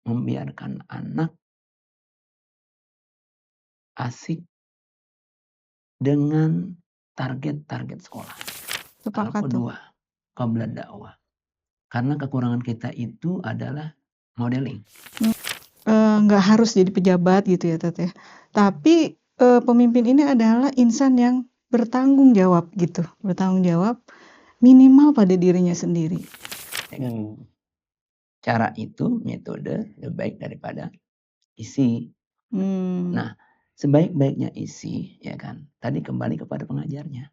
membiarkan anak asik dengan target-target sekolah. Hal Sepakat tuh. kedua, qabla dakwah. Karena kekurangan kita itu adalah modeling. Nggak harus jadi pejabat gitu ya, Tet, ya. Tapi, pemimpin ini adalah insan yang bertanggung jawab gitu, bertanggung jawab minimal pada dirinya sendiri. Cara itu, metode lebih baik daripada isi. Nah, sebaik-baiknya isi, ya kan, tadi kembali kepada pengajarnya.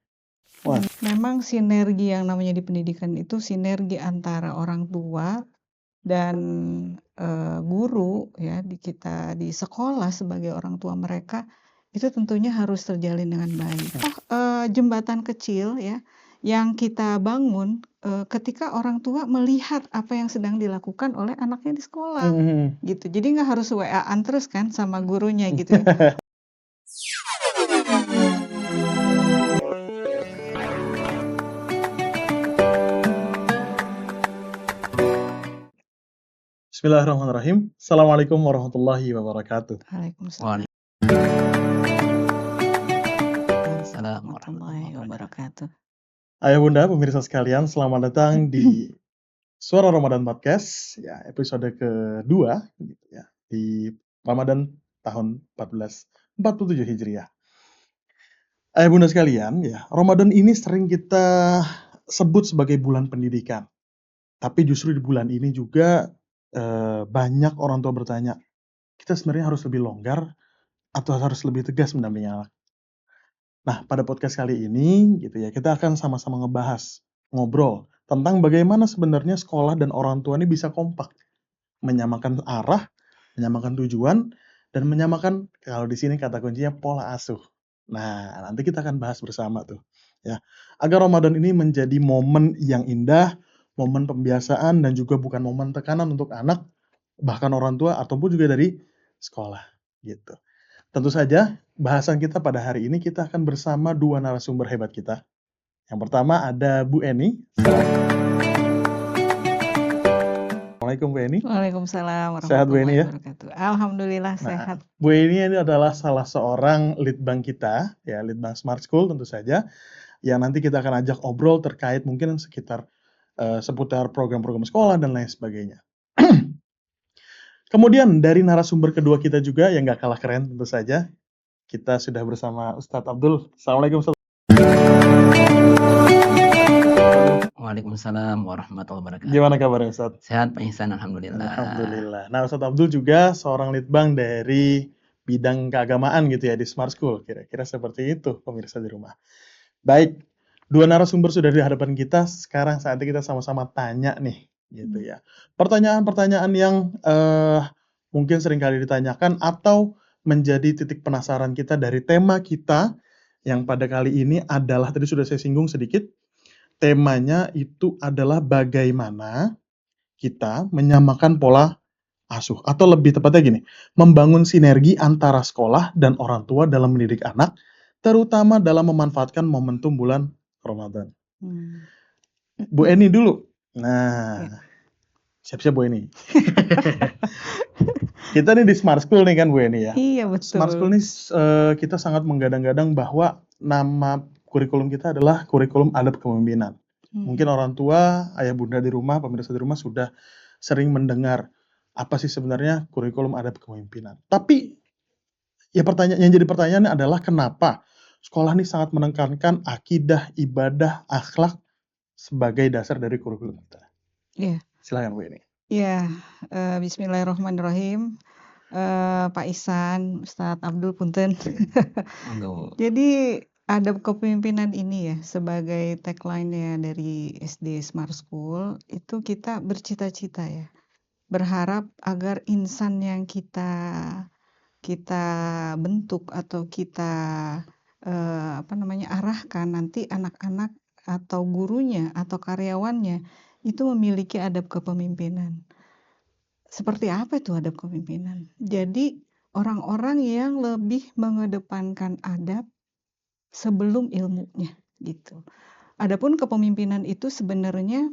Memang sinergi yang namanya di pendidikan itu sinergi antara orang tua dan guru ya kita di sekolah sebagai orang tua mereka itu tentunya harus terjalin dengan baik. Jembatan kecil ya yang kita bangun ketika orang tua melihat apa yang sedang dilakukan oleh anaknya di sekolah gitu. Jadi nggak harus WA-an terus kan sama gurunya gitu ya. Bismillahirrahmanirrahim. Assalamualaikum warahmatullahi wabarakatuh. Waalaikumsalam Waalaikumsalam warahmatullahi wabarakatuh. Ayah bunda pemirsa sekalian, selamat datang di Suara Ramadan Podcast, ya episode kedua gitu ya, di Ramadan tahun 1447 Hijriah. Ayah bunda sekalian, ya Ramadan ini sering kita sebut sebagai bulan pendidikan. Tapi justru di bulan ini juga banyak orang tua bertanya, kita sebenarnya harus lebih longgar atau harus lebih tegas mendampingi anak? Nah, pada podcast kali ini gitu ya, kita akan sama-sama ngobrol tentang bagaimana sebenarnya sekolah dan orang tua ini bisa kompak, menyamakan arah, menyamakan tujuan, dan menyamakan, kalau di sini kata kuncinya, pola asuh. Nah, nanti kita akan bahas bersama tuh, ya. Agar Ramadan ini menjadi momen yang indah, momen pembiasaan, dan juga bukan momen tekanan untuk anak, bahkan orang tua, ataupun juga dari sekolah, gitu. Tentu saja, bahasan kita pada hari ini kita akan bersama dua narasumber hebat kita. Yang pertama ada Bu Eni. Assalamualaikum Bu Eni. Waalaikumsalam Sehat Bu Eni warahmatullahi ya? wabarakatuh. Alhamdulillah sehat. Bu Eni ini adalah salah seorang leadbank kita, ya leadbank Smart School tentu saja, yang nanti kita akan ajak obrol terkait mungkin sekitar seputar program-program sekolah dan lain sebagainya. Kemudian dari narasumber kedua kita juga yang gak kalah keren tentu saja, kita sudah bersama Ustadz Abdul. Assalamualaikum Ustadz. Waalaikumsalam warahmatullahi wabarakatuh. Gimana kabarnya Ustadz? Sehat Pak Ihsan, alhamdulillah. Alhamdulillah. Nah, Ustadz Abdul juga seorang leadbank dari bidang keagamaan gitu ya di Smart School. Kira-kira seperti itu pemirsa di rumah. Baik, dua narasumber sudah di hadapan kita. Sekarang saatnya kita sama-sama tanya nih, gitu ya. Pertanyaan-pertanyaan yang mungkin seringkali ditanyakan atau menjadi titik penasaran kita dari tema kita yang pada kali ini adalah, tadi sudah saya singgung sedikit, temanya itu adalah bagaimana kita menyamakan pola asuh, atau lebih tepatnya gini, membangun sinergi antara sekolah dan orang tua dalam mendidik anak, terutama dalam memanfaatkan momentum bulan Ramadan. Bu Eni dulu. Nah, siap-siap Bu Eni. Kita nih di Smart School nih kan Bu Eni ya. Iya betul. Smart School nih kita sangat menggadang-gadang bahwa nama kurikulum kita adalah kurikulum adab kepemimpinan. Mungkin orang tua, ayah bunda di rumah, pemirsa di rumah sudah sering mendengar apa sih sebenarnya kurikulum adab kepemimpinan. Tapi ya yang jadi pertanyaan adalah kenapa sekolah ini sangat menekankan akidah, ibadah, akhlak sebagai dasar dari kurikulum kita. Iya. Silakan Bu Eni. Iya, bismillahirrahmanirrahim. Pak Ihsan, Ustadz Abdul punten. Jadi adab kepemimpinan ini ya sebagai tagline-nya dari SD Smart School itu kita bercita-cita ya. Berharap agar insan yang kita bentuk atau kita arahkan nanti anak-anak atau gurunya atau karyawannya itu memiliki adab kepemimpinan. Seperti apa itu adab kepemimpinan? Jadi orang-orang yang lebih mengedepankan adab sebelum ilmunya gitu. Adapun kepemimpinan itu sebenarnya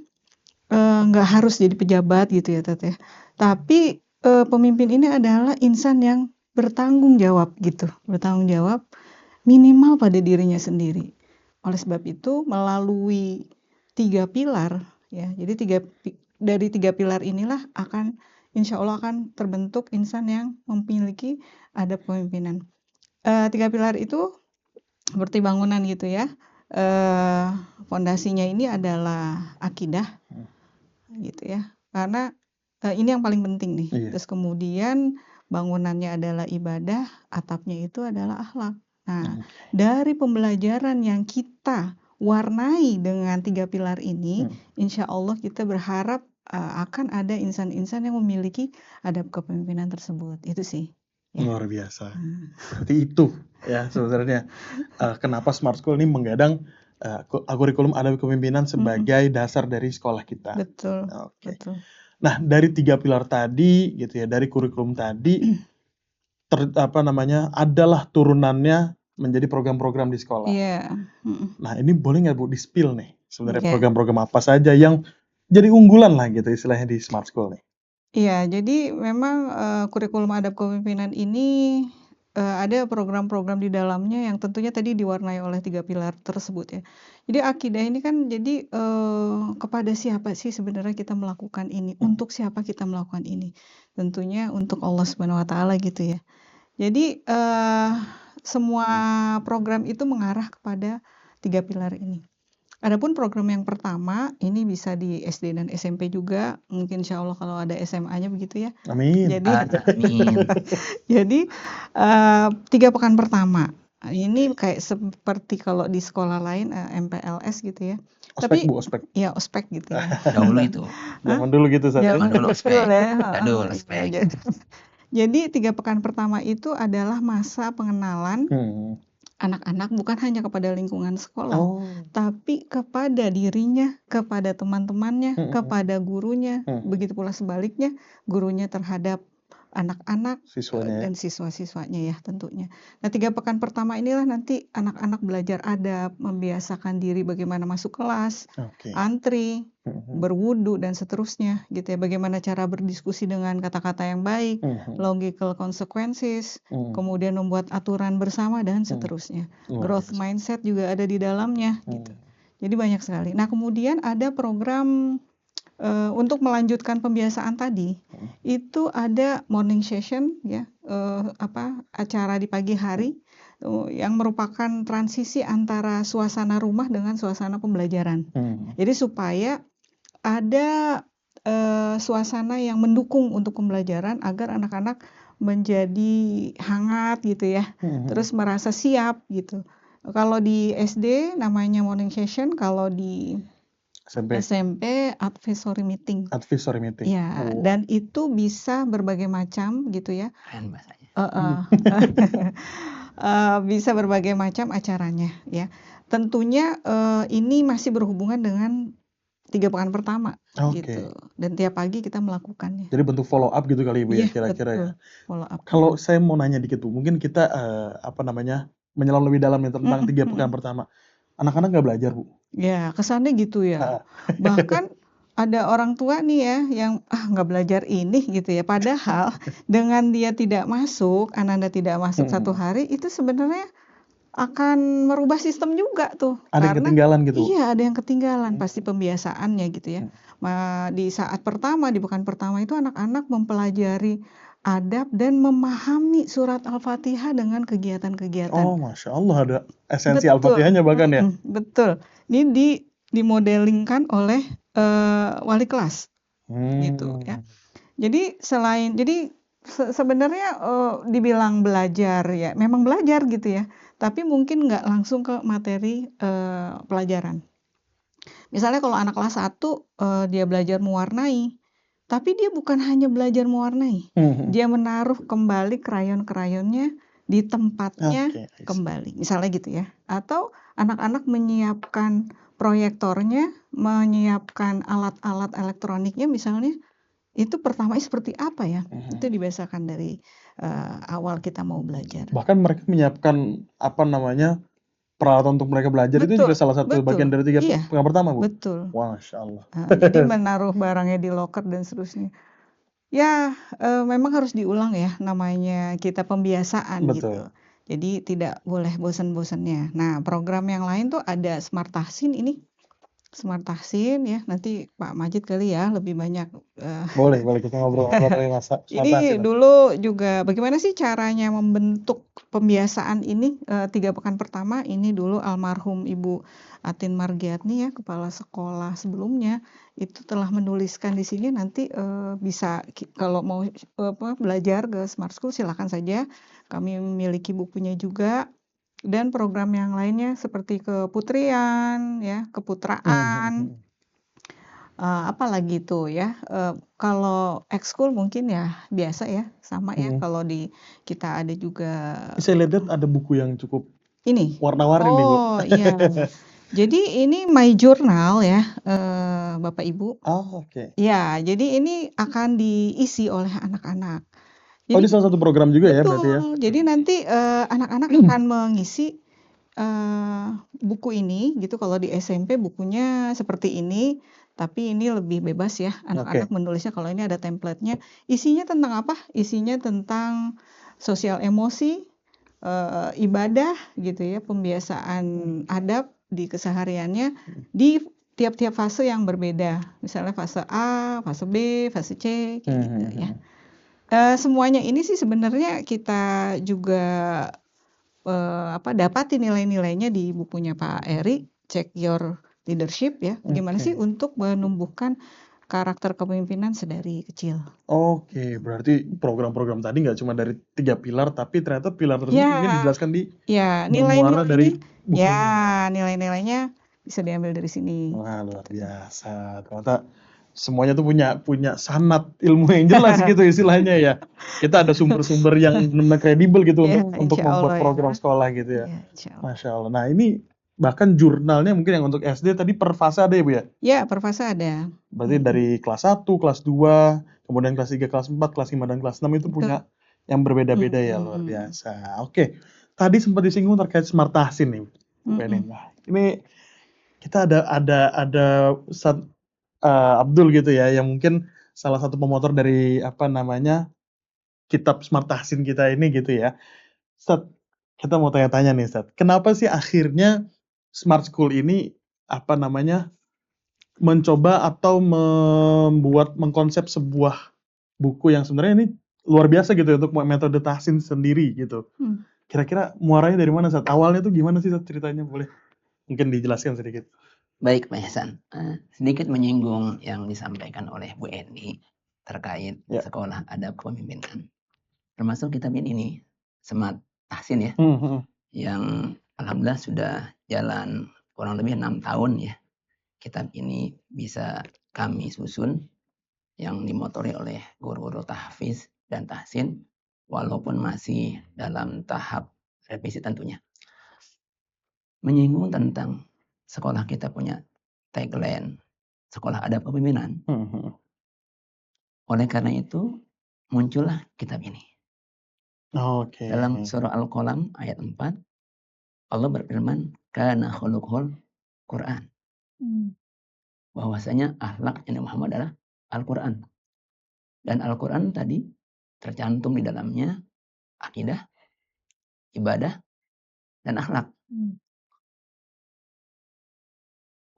nggak harus jadi pejabat gitu ya Tete. Tapi pemimpin ini adalah insan yang bertanggung jawab gitu, bertanggung jawab minimal pada dirinya sendiri. Oleh sebab itu melalui 3 pilar ya, jadi dari 3 pilar inilah insya Allah akan terbentuk insan yang memiliki adab kepemimpinan. 3 pilar itu seperti bangunan gitu ya, fondasinya ini adalah akidah gitu ya, karena ini yang paling penting nih. Iya. Terus kemudian bangunannya adalah ibadah, atapnya itu adalah akhlak. Nah, dari pembelajaran yang kita warnai dengan 3 pilar ini, insya Allah kita berharap akan ada insan-insan yang memiliki adab kepemimpinan tersebut. Itu sih. Ya. Luar biasa. Berarti itu ya sebenarnya kenapa Smart School ini menggadang kurikulum adab kepemimpinan sebagai dasar dari sekolah kita. Betul. Oke. Betul. Nah, dari 3 pilar tadi gitu ya, dari kurikulum tadi adalah turunannya menjadi program-program di sekolah. Iya. Nah, ini boleh nggak Bu di-spill nih sebenarnya Iya. program-program apa saja yang jadi unggulan lah gitu istilahnya di Smart School nih. Iya, jadi memang kurikulum adab kepemimpinan ini ada program-program di dalamnya yang tentunya tadi diwarnai oleh 3 pilar tersebut ya. Jadi akidah ini kan jadi kepada siapa sih sebenarnya kita melakukan ini, untuk siapa kita melakukan ini. Tentunya untuk Allah Subhanahu wa taala gitu ya. Jadi semua program itu mengarah kepada 3 pilar ini. Adapun program yang pertama, ini bisa di SD dan SMP juga, mungkin insya Allah kalau ada SMA-nya begitu ya. Amin. Jadi, jadi 3 pekan pertama, ini kayak seperti kalau di sekolah lain MPLS gitu ya. Ospek Tapi Bu, ospek. ya ospek gitu ya. Dahulu itu. Zaman dulu gitu saya. Zaman dulu ospek. Betul ya. Aduh, ospek. Jadi 3 pekan pertama itu adalah masa pengenalan anak-anak bukan hanya kepada lingkungan sekolah, tapi kepada dirinya, kepada teman-temannya, kepada gurunya, begitu pula sebaliknya, gurunya terhadap anak-anak Siswanya. dan siswa-siswanya ya tentunya. Nah 3 pekan pertama inilah nanti anak-anak belajar adab, membiasakan diri bagaimana masuk kelas, antri, berwudu dan seterusnya gitu ya. Bagaimana cara berdiskusi dengan kata-kata yang baik, logical consequences, kemudian membuat aturan bersama dan seterusnya. Growth mindset juga ada di dalamnya gitu. Jadi banyak sekali. Nah kemudian ada program untuk melanjutkan pembiasaan tadi, itu ada morning session ya, acara di pagi hari yang merupakan transisi antara suasana rumah dengan suasana pembelajaran. Jadi supaya ada suasana yang mendukung untuk pembelajaran agar anak-anak menjadi hangat gitu ya, terus merasa siap gitu. Kalau di SD namanya morning session, kalau di SMP advisory meeting. Advisory meeting. Ya, dan itu bisa berbagai macam gitu ya. Keren bahasanya. Bisa berbagai macam acaranya ya. Tentunya ini masih berhubungan dengan 3 pekan pertama gitu. Dan tiap pagi kita melakukannya. Jadi bentuk follow up gitu kali Bu ya kira-kira ya. Follow up. Kalau saya mau nanya dikit Bu, mungkin kita menyelam lebih dalam tentang 3 pekan pertama. Anak-anak nggak belajar Bu? Ya kesannya gitu ya. Bahkan ada orang tua nih ya yang nggak belajar ini gitu ya. Padahal dengan dia tidak masuk, Ananda tidak masuk 1 hari, itu sebenarnya akan merubah sistem juga tuh. Ada yang ketinggalan gitu? Iya, ada yang ketinggalan pasti pembiasaannya gitu ya. Di saat pertama, di pekan pertama itu anak-anak mempelajari adab dan memahami surat Al-Fatihah dengan kegiatan-kegiatan. Oh, Masya Allah, ada esensi Al-Fatihahnya bahkan ya? Betul. Ini dimodelingkan oleh wali kelas gitu ya. Jadi sebenarnya dibilang belajar ya, memang belajar gitu ya, tapi mungkin nggak langsung ke materi pelajaran. Misalnya kalau anak kelas 1 dia belajar mewarnai, tapi dia bukan hanya belajar mewarnai, dia menaruh kembali krayon-krayonnya di tempatnya kembali, misalnya gitu ya. Atau anak-anak menyiapkan proyektornya, menyiapkan alat-alat elektroniknya misalnya, itu pertama seperti apa ya? Itu dibiasakan dari awal kita mau belajar. Bahkan mereka menyiapkan peralatan untuk mereka belajar itu juga salah satu bagian dari 3 pekan pertama Bu? Betul. Masya Allah. Jadi menaruh barangnya di loker dan seterusnya. Ya, memang harus diulang ya, namanya kita pembiasaan gitu. Betul. Jadi tidak boleh bosan-bosannya. Nah, program yang lain tuh ada Smart Tahsin ini. Smart Tahsin ya, nanti Pak Majid kali ya lebih banyak. Boleh kita ngobrol-ngobrol dari masa Ini tahsin. dulu juga bagaimana sih caranya membentuk pembiasaan ini 3 pekan pertama ini dulu almarhum Ibu Atin Margiatni ya, kepala sekolah sebelumnya, itu telah menuliskan di sini nanti, bisa kalau mau belajar ke Smart School silakan saja. Kami memiliki bukunya juga dan program yang lainnya seperti keputrian ya, keputraan. Apalagi tuh ya, kalau ekskul mungkin ya biasa ya, sama ya kalau di kita ada juga Saya lihat ada buku yang cukup ini. warna-warni nih, Bu. Oh, iya. Jadi ini My Journal ya, Bapak Ibu. Oh, oke. Ya, jadi ini akan diisi oleh anak-anak. Oh, Jadi ini salah satu program juga ya berarti ya? betul, jadi nanti, anak-anak akan mengisi, buku ini gitu, kalau di SMP bukunya seperti ini, tapi ini lebih bebas ya, anak-anak menulisnya kalau ini ada template-nya. Isinya tentang apa? Isinya tentang sosial emosi, ibadah gitu ya, pembiasaan adab di kesehariannya, di tiap-tiap fase yang berbeda. Misalnya fase A, fase B, fase C, kayak gitu ya. Semuanya ini sih sebenarnya kita juga, dapati nilai-nilainya di bukunya Pak Eri, Check Your Leadership ya, gimana sih untuk menumbuhkan karakter kepemimpinan sedari kecil. Oke, berarti program-program tadi nggak cuma dari 3 pilar, tapi ternyata pilar tersebut Ya, mungkin dijelaskan di ya bermuara dari nilai-nilainya ya bukunya. nilai-nilainya bisa diambil dari sini. Wah, luar biasa. Ternyata semuanya tuh punya sanad ilmu yang jelas gitu istilahnya ya. Kita ada sumber-sumber yang benar-benar kredibel gitu Ya, untuk insya membuat Allah ya. program sekolah gitu ya. Ya, insya Allah. Masya Allah. Nah, ini bahkan jurnalnya mungkin yang untuk SD tadi per fase ada ya, Bu ya? Ya, per fase ada. Berarti dari kelas 1, kelas 2, kemudian kelas 3, kelas 4, kelas 5, dan kelas 6 itu Betul. punya yang berbeda-beda ya, luar biasa. Oke, tadi sempat disinggung terkait Smart Tahsin nih, Bu Penny. Nah, ini kita ada Ustadz Abdul gitu ya, yang mungkin salah satu pemotor dari kitab Smart Tahsin kita ini gitu ya. Ustadz, kita mau tanya-tanya nih Ustadz, kenapa sih akhirnya Smart School ini mencoba atau mengkonsep sebuah buku yang sebenarnya ini luar biasa gitu ya untuk metode tahsin sendiri gitu. Kira-kira muaranya dari mana Ustadz? Awalnya tuh gimana sih Ustadz ceritanya? Boleh mungkin dijelaskan sedikit. Baik, Pak Hasan. Sedikit menyinggung yang disampaikan oleh Bu Eni terkait sekolah adab kepemimpinan. Termasuk kitab ini, Smart Tahsin ya, yang alhamdulillah sudah jalan kurang lebih 6 tahun ya. Kitab ini bisa kami susun yang dimotori oleh guru-guru tahfiz dan tahsin, walaupun masih dalam tahap revisi tentunya. Menyinggung tentang sekolah kita punya tagline, sekolah adab kepemimpinan. Oleh karena itu, muncullah kitab ini. Dalam surah Al-Qalam ayat 4, Allah berfirman, kana khuluqul Quran. Bahwasanya akhlak Nabi Muhammad adalah Al-Quran. Dan Al-Quran tadi tercantum di dalamnya akidah, ibadah, dan akhlak.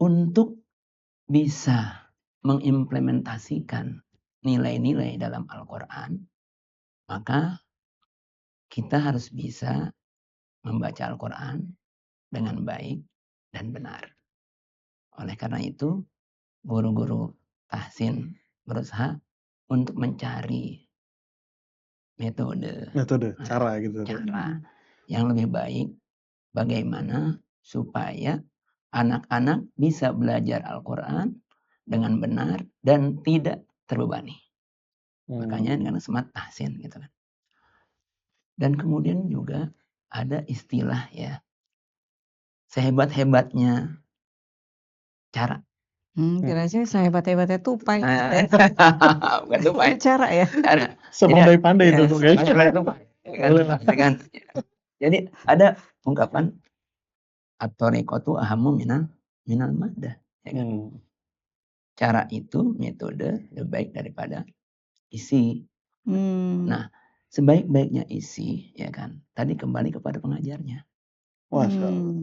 Untuk bisa mengimplementasikan nilai-nilai dalam Al-Quran, maka kita harus bisa membaca Al-Quran dengan baik dan benar. Oleh karena itu, guru-guru tahsin berusaha untuk mencari metode, cara gitu. Cara yang lebih baik bagaimana supaya anak-anak bisa belajar Al-Quran dengan benar dan tidak terbebani. Makanya dengan Smart Tahsin gitu kan. Dan kemudian juga ada istilah ya, sehebat-hebatnya cara. Kira-kira sehebat-hebatnya tupai. Bukan tupai. Cara ya. Sepandai-pandai itu kan. Jadi ada ungkapan at-thariqatu ahammu minal madah. Ya kan? Cara itu, metode lebih baik daripada isi. Hmm. Nah, sebaik-baiknya isi, ya kan, tadi kembali kepada pengajarnya. Masya Allah.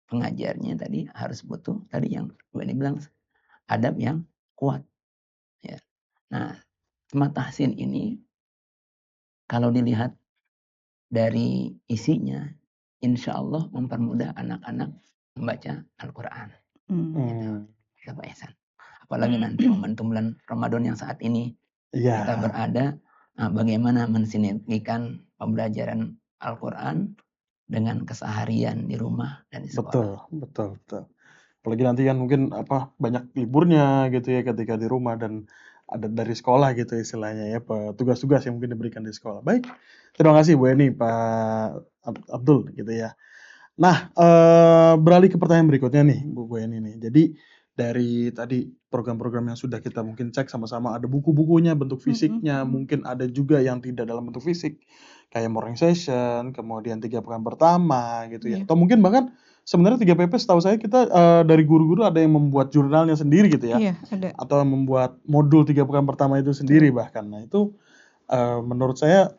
Pengajarnya tadi harus butuh, tadi yang Bu Eni bilang, adab yang kuat. Ya. Nah, Smart Tahsin ini, kalau dilihat dari isinya, insya Allah mempermudah anak-anak membaca Al-Quran. Gitu. Ya, Pak Ihsan. Apalagi nanti momentum bulan Ramadan yang saat ini kita berada, bagaimana mensinergikan pembelajaran Al-Quran dengan keseharian di rumah dan di sekolah. Betul. Apalagi nanti kan mungkin banyak liburnya gitu ya ketika di rumah dan ada dari sekolah gitu istilahnya ya, tugas-tugas yang mungkin diberikan di sekolah. Baik, terima kasih Bu Eni, Pak Abdul gitu ya. Nah, beralih ke pertanyaan berikutnya nih Bu Eni nih. Jadi dari tadi program-program yang sudah kita mungkin cek sama-sama, ada buku-bukunya, bentuk fisiknya, mungkin ada juga yang tidak dalam bentuk fisik, kayak morning session, kemudian 3 pekan pertama gitu ya. Atau mungkin bahkan sebenarnya 3PP setahu saya kita dari guru-guru ada yang membuat jurnalnya sendiri gitu ya. Iya, ada. Atau membuat modul 3 pekan pertama itu sendiri bahkan. Nah, itu menurut saya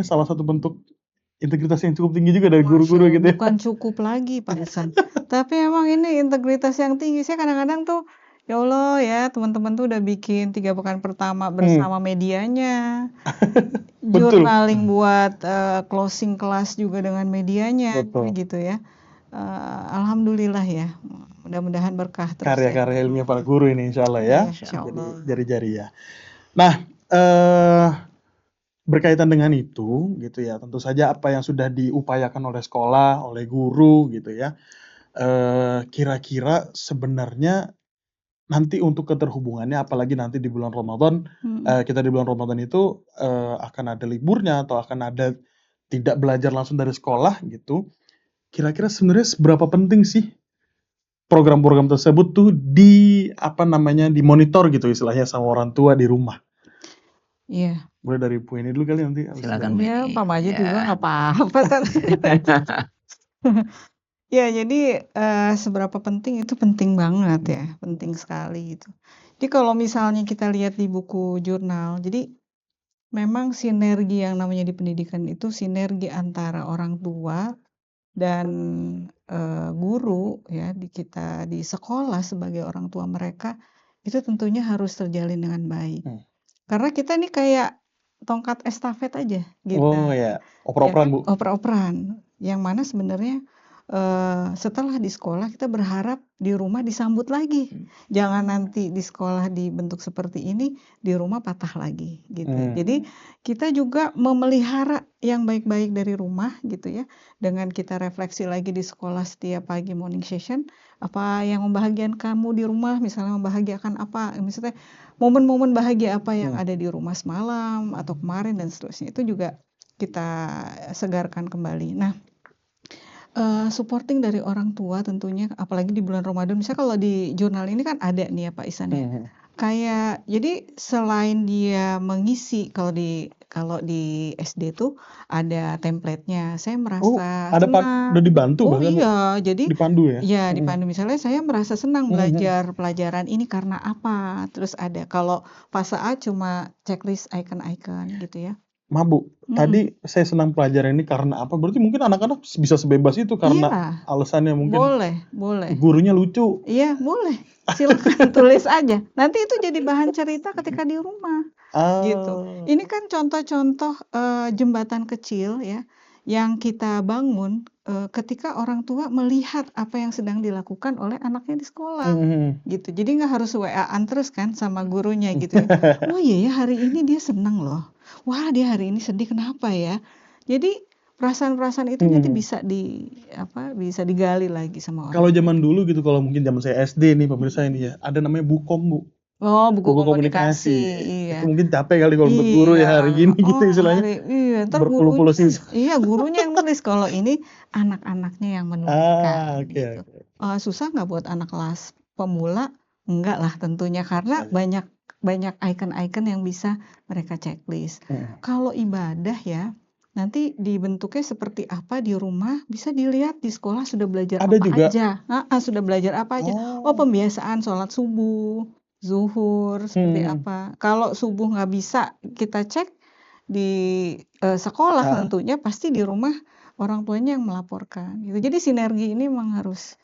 salah satu bentuk integritas yang cukup tinggi juga dari guru-guru gitu ya. Bukan cukup lagi Pak Ihsan. Tapi emang ini integritas yang tinggi. Saya kadang-kadang tuh, ya Allah ya, teman-teman tuh udah bikin 3 pekan pertama bersama medianya. Journaling buat closing kelas juga dengan medianya. Gitu ya. Alhamdulillah ya. Mudah-mudahan berkah terus. Karya-karya ilmiah para guru ini insya Allah ya. Insya Allah. Jari-jari ya. Nah, berkaitan dengan itu gitu ya, tentu saja apa yang sudah diupayakan oleh sekolah, oleh guru gitu ya, kira-kira sebenarnya nanti untuk keterhubungannya, apalagi nanti di bulan Ramadan, kita di bulan Ramadan itu akan ada liburnya atau akan ada tidak belajar langsung dari sekolah gitu, kira-kira sebenarnya seberapa penting sih program-program tersebut tuh dimonitor gitu istilahnya sama orang tua di rumah. Iya. Mulai dari Bu Eni dulu kali nanti. Silakan. Ya, Pak Majid juga nggak apa-apa. Ya, jadi seberapa penting itu penting banget ya, penting sekali gitu. Jadi kalau misalnya kita lihat di buku jurnal, jadi memang sinergi yang namanya di pendidikan itu sinergi antara orang tua dan guru ya kita di sekolah sebagai orang tua mereka itu tentunya harus terjalin dengan baik. Karena kita nih kayak tongkat estafet aja gitu. Oh ya, oper-operan Bu. Oper-operan. Yang mana sebenarnya setelah di sekolah kita berharap di rumah disambut lagi. Jangan nanti di sekolah dibentuk seperti ini, di rumah patah lagi gitu. Jadi kita juga memelihara yang baik-baik dari rumah gitu ya. Dengan kita refleksi lagi di sekolah setiap pagi morning session, apa yang membahagiakan kamu di rumah, misalnya membahagiakan apa, misalnya momen-momen bahagia apa yang ada di rumah semalam atau kemarin dan seterusnya. Itu juga kita segarkan kembali. Nah, supporting dari orang tua tentunya, apalagi di bulan Ramadan. Misalnya kalau di jurnal ini kan ada nih ya Pak Ihsan ya. Kayak jadi selain dia mengisi kalau di SD tuh ada template-nya. Saya merasa udah dibantu bahkan. Iya, jadi dipandu ya. Iya, dipandu. Misalnya saya merasa senang belajar pelajaran ini karena apa. Terus ada kalau fase A cuma checklist icon-icon gitu ya. Bu, tadi saya senang pelajaran ini karena apa? Berarti mungkin anak-anak bisa sebebas itu karena alasannya mungkin. Boleh. Gurunya lucu. Iya, boleh. Silakan tulis aja. Nanti itu jadi bahan cerita ketika di rumah. Gitu. Ini kan contoh-contoh jembatan kecil ya yang kita bangun ketika orang tua melihat apa yang sedang dilakukan oleh anaknya di sekolah. Gitu. Jadi nggak harus WA-an terus kan sama gurunya gitu ya. Oh iya ya, hari ini dia senang loh. Wah, dia hari ini sedih, kenapa ya? Jadi perasaan-perasaan itu nanti bisa digali lagi sama orang. Kalau zaman dulu gitu, kalau mungkin zaman saya SD nih pemirsa ini ya, ada namanya bukom Bu. Oh, buku komunikasi. Iya. Itu mungkin capek kali kalau untuk guru ya hari gini gitu istilahnya. Ntar berpuluh-puluh sisa. Iya, gurunya yang nulis. Kalau ini anak-anaknya yang menuliskan. Okay. Susah nggak buat anak kelas pemula? Enggak lah tentunya, karena banyak icon-icon yang bisa mereka checklist. Kalau ibadah ya, nanti dibentuknya seperti apa di rumah, bisa dilihat di sekolah sudah belajar ada apa juga aja. Sudah belajar apa aja. Oh, pembiasaan sholat subuh. zuhur seperti Hmm. apa. Kalau subuh nggak bisa kita cek di sekolah, Ah. tentunya pasti di rumah orang tuanya yang melaporkan gitu. Jadi sinergi ini memang harus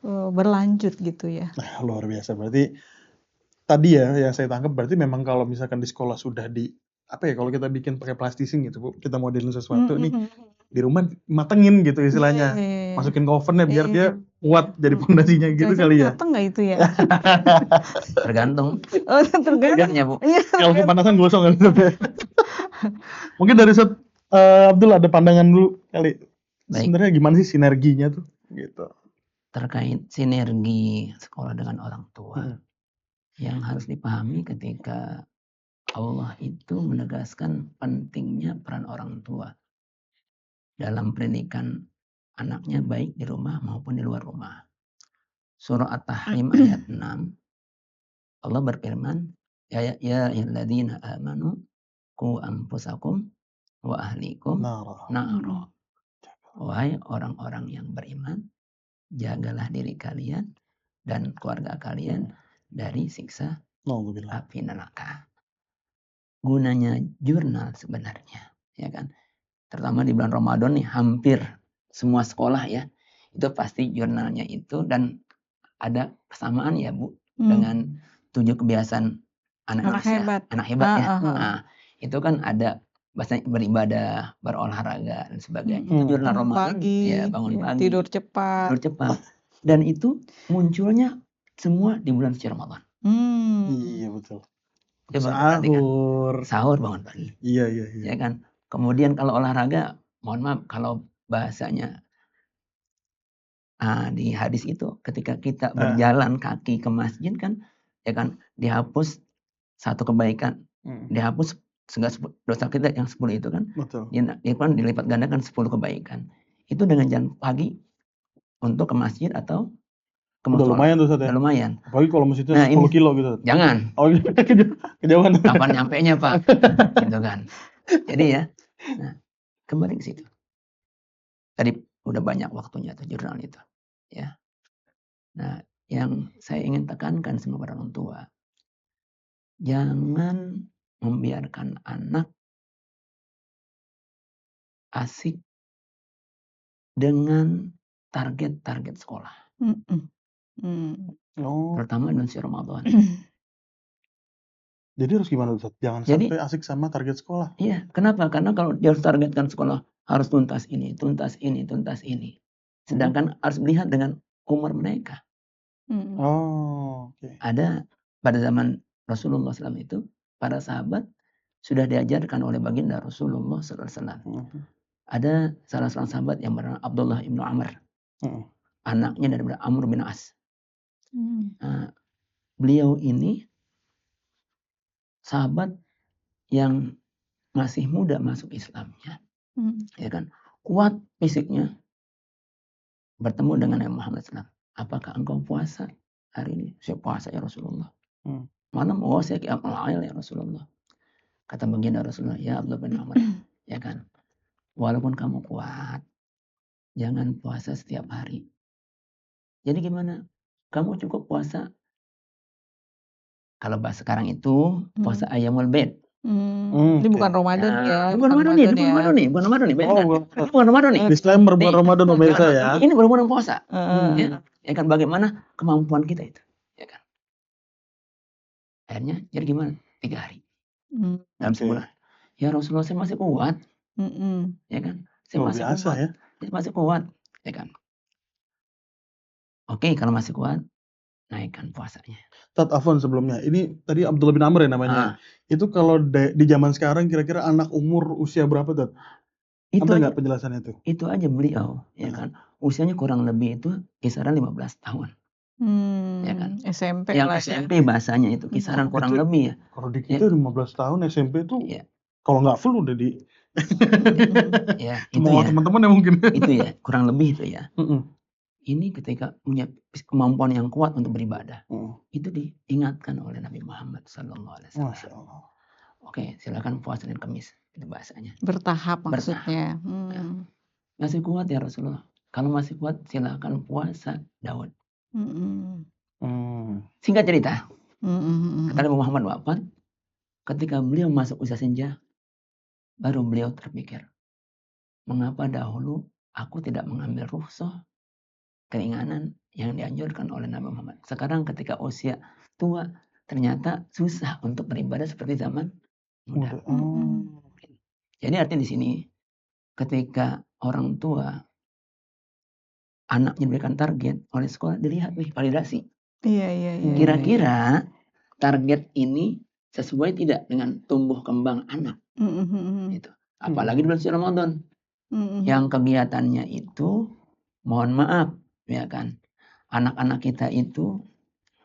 berlanjut gitu ya. Nah, luar biasa. Berarti tadi ya yang saya tangkap berarti memang kalau misalkan di sekolah sudah apa ya, kalau kita bikin pakai plastising gitu Bu, kita modelin sesuatu nih di rumah matengin gitu Iya, istilahnya. iya, iya. Masukin ke ovennya biar Iya. dia kuat jadi pondasinya gitu Kira-kira kali ya. mateng nggak itu ya? Tergantung. Oh, tergantung. Tergantung ya, Bu. Iya, Kalau kepanasan gosong kan. Mungkin dari Abdul ada pandangan dulu kali. Baik. Sebenarnya gimana sih sinerginya tuh gitu. Terkait sinergi sekolah dengan orang tua. Yang harus dipahami ketika Allah itu menegaskan pentingnya peran orang tua dalam pendidikan anaknya baik di rumah maupun di luar rumah. Surah At-Tahrim ayat 6 Allah berfirman, ya ayyuhalladzina amanu qu anfusakum wa ahlikum nara. Wahai orang-orang yang beriman, jagalah diri kalian dan keluarga kalian dari siksa api neraka. Gunanya jurnal sebenarnya, ya kan? Terutama di bulan Ramadan nih, hampir semua sekolah ya, itu pasti jurnalnya itu, dan ada kesamaan ya Bu, dengan 7 kebiasaan anak hebat ya. Nah, itu kan ada bahasa beribadah, berolahraga dan sebagainya. Itu jurnal Ramadan ya, bangun pagi, tidur cepat. Dan itu munculnya semua di bulan suci Ramadan. Iya betul. Sahur bangun pagi. Iya. Ya kan. Kemudian kalau olahraga, mohon maaf kalau bahasanya di hadis itu ketika kita berjalan kaki ke masjid kan, ya kan, dihapus satu kebaikan, dihapus segala dosa kita yang 10 itu kan. Betul. Dilipat gandakan 10 kebaikan. Itu dengan jalan pagi untuk ke masjid atau ke udah lumayan tuh Ustaz ya. Udah lumayan. Apalagi kalau masjidnya 10 kilo gitu. Jangan. Oh, kejauhan. Kapan nyampenya Pak? Gitu kan. Jadi ya, nah kembali ke situ. Tadi udah banyak waktunya tuh jurnal itu, ya. Nah, yang saya ingin tekankan sama para orang tua, jangan membiarkan anak asik dengan target-target sekolah. Pertama dengan si Ramadan. Jadi harus gimana Ustaz? Jangan sampai asik sama target sekolah. Iya, kenapa? Karena kalau dia harus targetkan sekolah, harus tuntas ini, tuntas ini, tuntas ini. Sedangkan harus melihat dengan umur mereka. Ada pada zaman Rasulullah SAW itu, para sahabat sudah diajarkan oleh baginda Rasulullah SAW. Ada salah seorang sahabat yang bernama Abdullah ibnu Amr. Anaknya dari Amr bin As. Beliau ini sahabat yang masih muda masuk Islamnya, ya kan, kuat fisiknya. Bertemu dengan Nabi Muhammad SAW. Apakah engkau puasa hari ini? Saya puasa ya Rasulullah. Malam, saya qiyamul lail ya Rasulullah. Kata baginda Rasulullah, ya Abdullah bin Amr, ya kan, walaupun kamu kuat, jangan puasa setiap hari. Jadi gimana? Kamu cukup puasa, kalau bahasa sekarang itu puasa Ayyamul Bid. Ini bukan Ramadan ya. Bukan Ramadan nih. Bukan Ramadan nih. Disclaimer bukan Ramadan pemirsa ya. Ini benar-benar puasa. Ya kan, bagaimana kemampuan kita itu, ya kan. Akhirnya jadi gimana? 3 hari. Dalam sebulan. Ya Rasulullah, saya masih kuat. Ya kan? Saya masih kuat. Ya? Saya masih kuat, ya kan. Oke, kalau masih kuat, naikkan puasanya. Tat Afwan sebelumnya, ini tadi Abdullah bin Amr ya namanya. Itu kalau di zaman sekarang kira-kira anak umur usia berapa Tat? Ada nggak penjelasannya itu? Itu aja beliau, ya kan. Usianya kurang lebih itu kisaran 15 tahun. Ya kan. SMP yang lah SMP bahasanya itu kisaran kurang lebih ya. Kalau di kita 15 tahun SMP itu kalau nggak full udah di ya, itu ya. Teman-teman ya mungkin. Itu ya, kurang lebih itu ya. Ini ketika punya kemampuan yang kuat untuk beribadah, itu diingatkan oleh Nabi Muhammad SAW. Oke, silakan puasa dan Kamis, itu bahasanya. Bertahap maksudnya. Masih kuat ya Rasulullah. Kalau masih kuat, silakan puasa Daud. Singkat cerita, Kata Nabi Muhammad wafat, ketika beliau masuk usia senja, baru beliau terpikir, mengapa dahulu aku tidak mengambil rukhsah keringanan yang dianjurkan oleh Nabi Muhammad. Sekarang ketika usia tua, ternyata susah untuk beribadah seperti zaman muda. Jadi artinya di sini, ketika orang tua anaknya diberikan target oleh sekolah, dilihat nih validasi. Iya. Kira-kira target ini sesuai tidak dengan tumbuh kembang anak. Gitu. Apalagi di bulan suci Ramadan. Yang kegiatannya itu, mohon maaf, ya kan, anak-anak kita itu,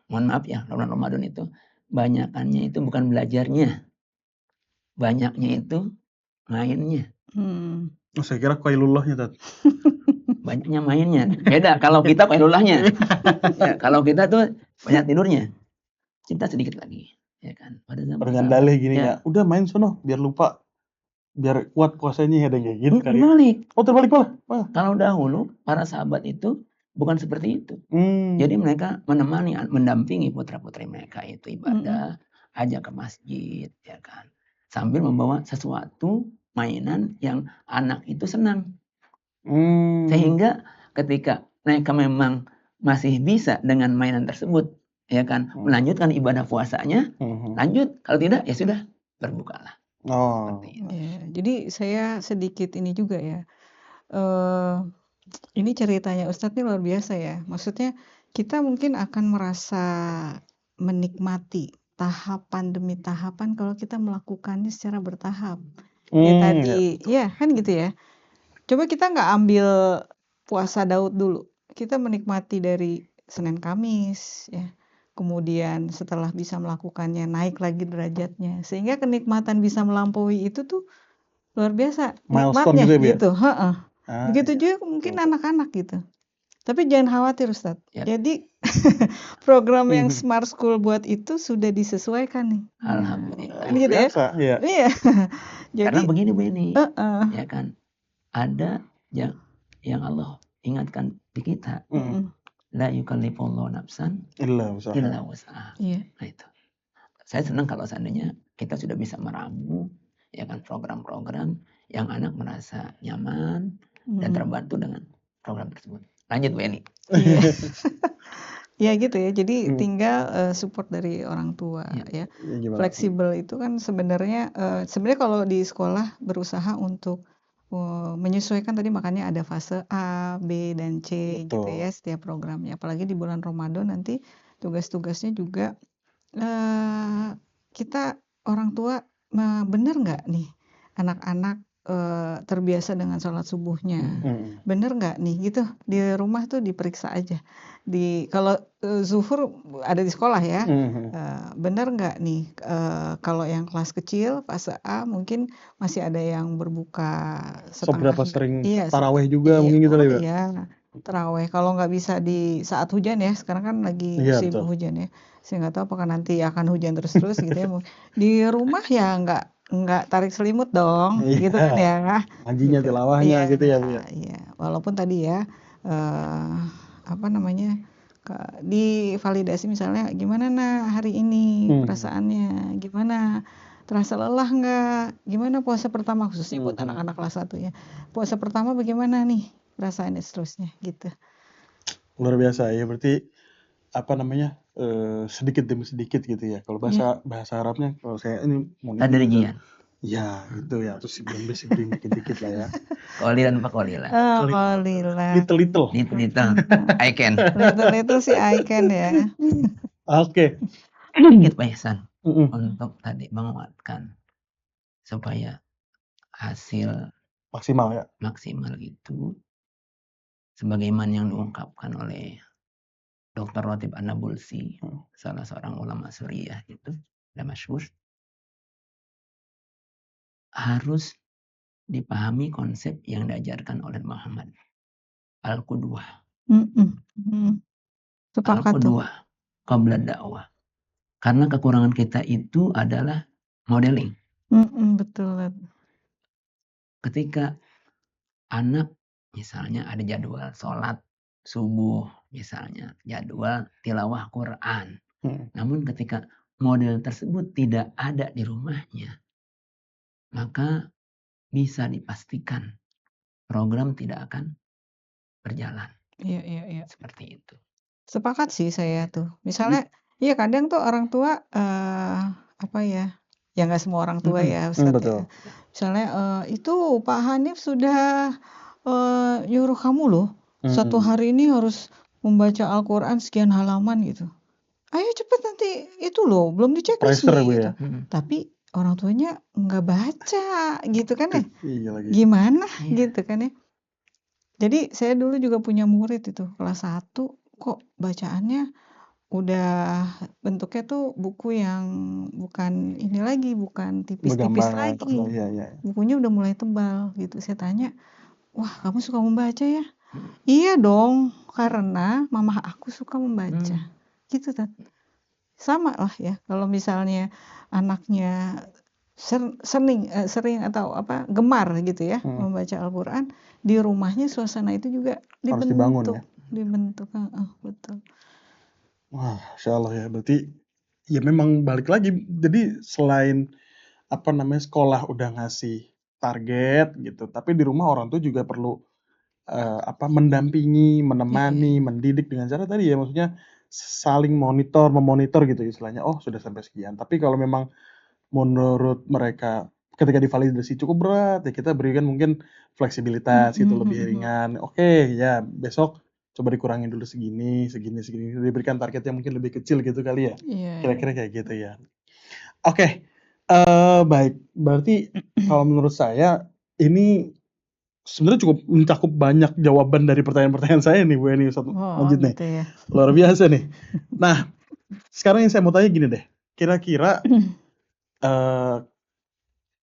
mohon maaf ya, bulan Ramadan itu, banyakannya itu bukan belajarnya, banyaknya itu mainnya. Saya kira qailullahnya tadi. Banyaknya mainnya. Beda kalau kita qailullahnya. Ya, kalau kita tuh banyak tidurnya. Cinta sedikit lagi, ya kan. Pada zaman Dengan dalih gini ya. ya, udah main sono biar lupa, biar kuat puasanya, ada kayak gitu kali. Terbalik. Oh, terbalik malah. Kalau dahulu para sahabat itu bukan seperti itu. Jadi mereka menemani, mendampingi putra-putri mereka itu ibadah, ajak ke masjid, ya kan. Sambil membawa sesuatu mainan yang anak itu senang. Sehingga ketika mereka memang masih bisa dengan mainan tersebut, ya kan, melanjutkan ibadah puasanya, lanjut. Kalau tidak, ya sudah, berbukalah. Ya, jadi saya sedikit ini juga ya. Ini ceritanya Ustadz ini luar biasa ya. Maksudnya kita mungkin akan merasa menikmati tahapan demi tahapan kalau kita melakukannya secara bertahap. Ya tadi, ya kan gitu ya. Coba kita nggak ambil puasa Daud dulu. Kita menikmati dari Senin Kamis, ya. Kemudian setelah bisa melakukannya naik lagi derajatnya. Sehingga kenikmatan bisa melampaui itu tuh luar biasa. Nikmatnya gitu. Begitu juga mungkin anak-anak gitu. Tapi jangan khawatir Ustadz. Jadi program yang Smart School buat itu sudah disesuaikan nih. Alhamdulillah. Gitu ya. Iya. Jadi karena begini Bu Eni, ya kan, ada yang Allah ingatkan di kita. La yukallifullahu nafsan illa wus'aha. Nah itu. Saya senang kalau seandainya kita sudah bisa meramu, ya kan, program-program yang anak merasa nyaman dan terbantu dengan program tersebut. Lanjut Bu Eni. Ya gitu ya. Jadi tinggal support dari orang tua ya. Fleksibel itu kan sebenarnya kalau di sekolah berusaha untuk menyesuaikan, tadi makanya ada fase A, B dan C gitu ya setiap programnya. Apalagi di bulan Ramadan nanti tugas-tugasnya juga kita orang tua bener nggak nih anak-anak terbiasa dengan sholat subuhnya, bener nggak nih gitu, di rumah tuh diperiksa aja. Kalau zuhur ada di sekolah ya, bener nggak nih kalau yang kelas kecil fase A mungkin masih ada yang berbuka setengah. Seberapa sering taraweh juga mungkin gitu ya. Iya, taraweh kalau nggak bisa di saat hujan ya, sekarang kan lagi musim hujan ya. Saya nggak tahu apakah nanti akan hujan terus-terus gitu ya. Di rumah ya nggak tarik selimut dong, gitu kan ya. Ngajinya, tilawahnya gitu ya Bu ya. Iya, walaupun tadi ya divalidasi misalnya gimana hari ini perasaannya, gimana, terasa lelah nggak, gimana puasa pertama khususnya buat anak-anak kelas 1 ya. Puasa pertama bagaimana nih perasaannya seterusnya gitu. Luar biasa ya, berarti sedikit demi sedikit gitu ya. Kalau bahasa Arabnya, kalau saya ini tadrijian. Ya, gitu ya. Terus sebelum dikit-dikit lah ya. Qalilan faqalilan. Qalilan. Little. I can. Little si I can ya. Oke. Sedikit Pak Ihsan untuk tadi menguatkan supaya hasil maksimal itu sebagaimana yang diungkapkan oleh Dr. Ratib An-Nabulsi, salah seorang ulama Suriah itu, dan masyhur, harus dipahami konsep yang diajarkan oleh Muhammad. Al-Qudwah. Al-Qudwah qabla dakwah. Karena kekurangan kita itu adalah modeling. Betul. Ketika anak misalnya ada jadwal sholat subuh, misalnya jadwal tilawah Quran, Namun ketika model tersebut tidak ada di rumahnya, maka bisa dipastikan program tidak akan berjalan. Iya. Seperti itu. Sepakat sih saya tuh. Jadi Misalnya, iya kadang tuh orang tua, apa ya nggak semua orang tua ya Ustadz ya. betul. Misalnya, "Itu Pak Hanif sudah, nyuruh kamu loh, satu hari ini harus membaca Al-Quran sekian halaman," gitu. "Ayo cepet nanti itu loh, belum di-checklist Pressure nih," Bu gitu. ya? Tapi orang tuanya nggak baca gitu kan ya. Iya lagi. Gimana Iya. gitu kan ya. Jadi saya dulu juga punya murid itu, kelas 1 kok bacaannya udah bentuknya tuh buku yang bukan ini lagi, bukan tipis-tipis Bergambar atau lagi. iya. Bukunya udah mulai tebal gitu. Saya tanya, "Wah, kamu suka membaca ya?" Hmm. "Iya dong, karena mama aku suka membaca." Gitu kan. Sama lah ya kalau misalnya anaknya sering atau gemar gitu ya membaca Al-Quran, di rumahnya suasana itu juga Harus dibangun ya. dibentuk, betul. Wah, Masya Allah ya. Berarti ya memang balik lagi. Jadi selain sekolah udah ngasih target gitu, tapi di rumah orang tua juga perlu mendampingi, menemani, mendidik dengan cara tadi ya, maksudnya saling memonitor gitu istilahnya. Oh, sudah sampai sekian. Tapi kalau memang menurut mereka ketika divalidasi cukup berat, ya kita berikan mungkin fleksibilitas gitu, lebih ringan. Oke, ya besok coba dikurangin dulu segini. Diberikan target yang mungkin lebih kecil gitu kali ya. Kira-kira kayak gitu ya. Oke, baik. Berarti kalau menurut saya ini sebenarnya cukup mencakup banyak jawaban dari pertanyaan-pertanyaan saya nih Bu Eni. Lanjut nih. Gitu ya. Luar biasa nih. Nah, sekarang yang saya mau tanya gini deh. Kira-kira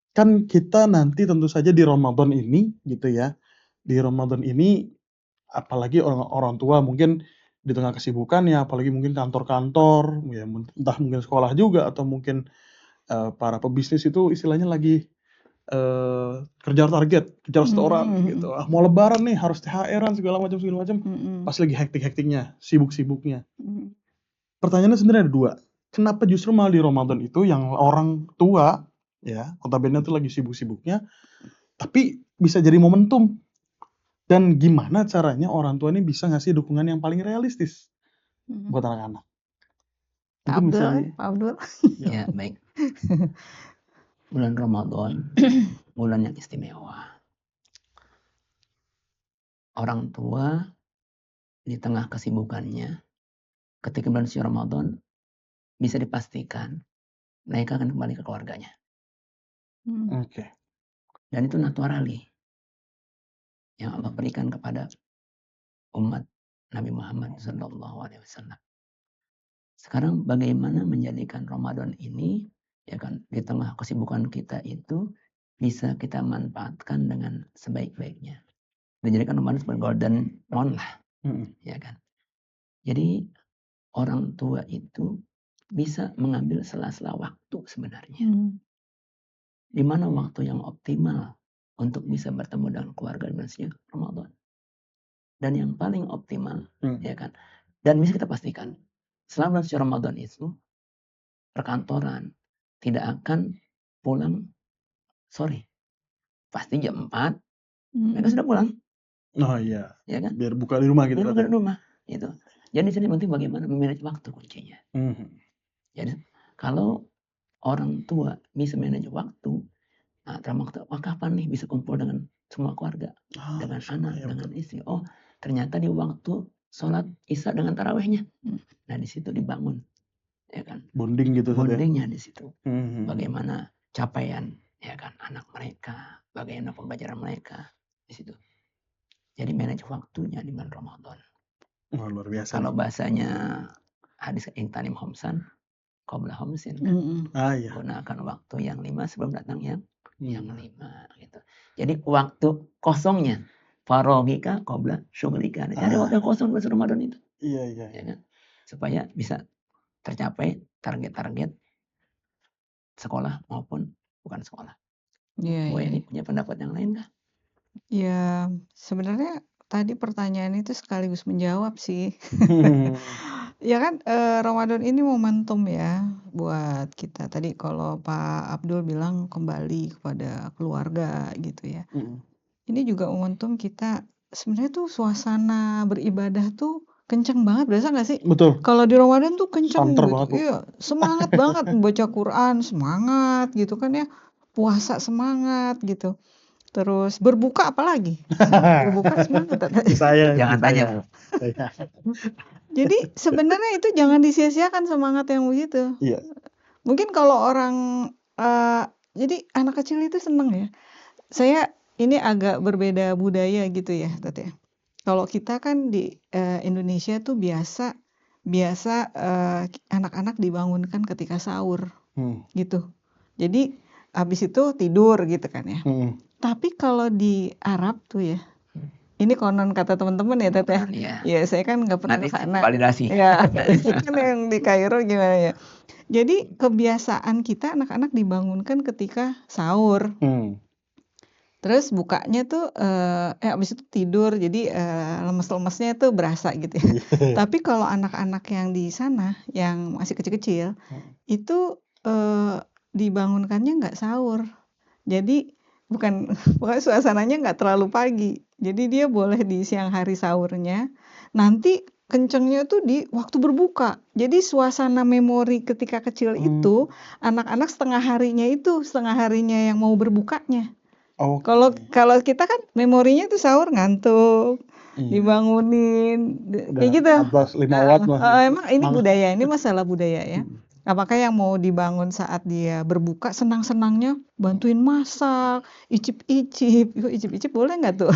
kan kita nanti tentu saja di Ramadan ini gitu ya. Di Ramadan ini apalagi orang tua mungkin di tengah kesibukannya, apalagi mungkin kantor-kantor, ya entah mungkin sekolah juga atau mungkin para pebisnis itu istilahnya lagi kejar target, kejar setoran gitu. Mau lebaran nih harus THR-an segala macam pas lagi hektik-hektiknya, sibuk-sibuknya. Pertanyaannya sebenarnya ada dua. Kenapa justru malah di Ramadan itu yang orang tua ya, notabene tuh lagi sibuk-sibuknya, tapi bisa jadi momentum. Dan gimana caranya orang tua ini bisa ngasih dukungan yang paling realistis buat anak-anak? Mungkin misalnya Pak Abdul. Ya, baik. Bulan Ramadan, bulan yang istimewa. Orang tua di tengah kesibukannya, ketika bulan suci Ramadan, bisa dipastikan mereka akan kembali ke keluarganya. Oke. Dan itu naturali yang Allah berikan kepada umat Nabi Muhammad SAW. Sekarang bagaimana menjadikan Ramadan ini, ya kan, di tengah kesibukan kita itu bisa kita manfaatkan dengan sebaik-baiknya. Dijadikan Ramadan sebagai golden moon lah, ya kan. Jadi orang tua itu bisa mengambil sela-sela waktu sebenarnya. Di mana waktu yang optimal untuk bisa bertemu dengan keluarga di bulan Ramadan. Dan yang paling optimal, ya kan. Dan bisa kita pastikan, selama bulan Ramadan itu perkantoran tidak akan pulang sore. Pasti jam 4 mereka sudah pulang. Oh iya. Ya kan? Biar buka di rumah gitu. Biar buka di rumah. Gitu. Jadi di sini penting bagaimana memanage waktu kuncinya. Jadi kalau orang tua bisa manage waktu, termasuk kapan nih bisa kumpul dengan semua keluarga, dengan anak, dengan istri. Oh, ternyata di waktu sholat Isya dengan tarawihnya. Nah, di situ dibangun, ya kan? Bonding gitu. Bondingnya di situ. Bagaimana capaian, ya kan, anak mereka, bagaimana pembelajaran mereka di situ. Jadi manage waktunya di bulan Ramadan. Luar biasa. Kalau bahasanya hadis Intanim Homsan, Qobla Homsin, iya. gunakan waktu yang 5 sebelum datang yang 5 gitu. Jadi waktu kosongnya farogika Qobla syughlika. Jadi waktu yang kosong bulan Ramadan itu. Iya. Ya kan? Supaya bisa tercapai target-target sekolah maupun bukan sekolah. Bu Eni punya pendapat yang lain kah? Ya, sebenarnya tadi pertanyaan itu sekaligus menjawab sih. Ya kan, Ramadan ini momentum ya buat kita. Tadi kalau Pak Abdul bilang kembali kepada keluarga gitu ya. Ini juga momentum kita sebenarnya tuh suasana beribadah tuh kenceng banget, berasa nggak sih? Betul. Kalau di Ramadan tuh kenceng Santer gitu. banget, Bu. Iya, semangat banget baca Quran, semangat gitu kan ya. Puasa semangat gitu. Terus berbuka apalagi? Berbuka semangat. Saya. Jangan tanya. Jadi sebenarnya itu jangan disia-siakan semangat yang begitu. Iya. Mungkin kalau orang jadi anak kecil itu seneng ya. Saya ini agak berbeda budaya gitu ya, Tati. Kalau kita kan di Indonesia tuh biasa anak-anak dibangunkan ketika sahur gitu. Jadi habis itu tidur gitu kan ya. Tapi kalau di Arab tuh ya, ini konon kata teman-teman ya Tete. Ya saya kan nggak pernah ke sana. Validasi. Ya, kan yang di Kairo gimana ya. Jadi kebiasaan kita anak-anak dibangunkan ketika sahur. Terus bukanya tuh abis itu tidur, jadi lemes-lemesnya tuh berasa gitu ya. Tapi kalau anak-anak yang di sana yang masih kecil-kecil itu dibangunkannya nggak sahur. Jadi bukan suasananya nggak terlalu pagi. Jadi dia boleh di siang hari sahurnya. Nanti kencengnya tuh di waktu berbuka. Jadi suasana memori ketika kecil itu anak-anak setengah harinya yang mau berbukanya. Kalau kita kan memorinya tuh sahur ngantuk, dibangunin, kayak gitu. 14-5 watt Emang ini budaya, ini masalah budaya ya. Apakah yang mau dibangun saat dia berbuka senang-senangnya bantuin masak, icip-icip boleh nggak tuh?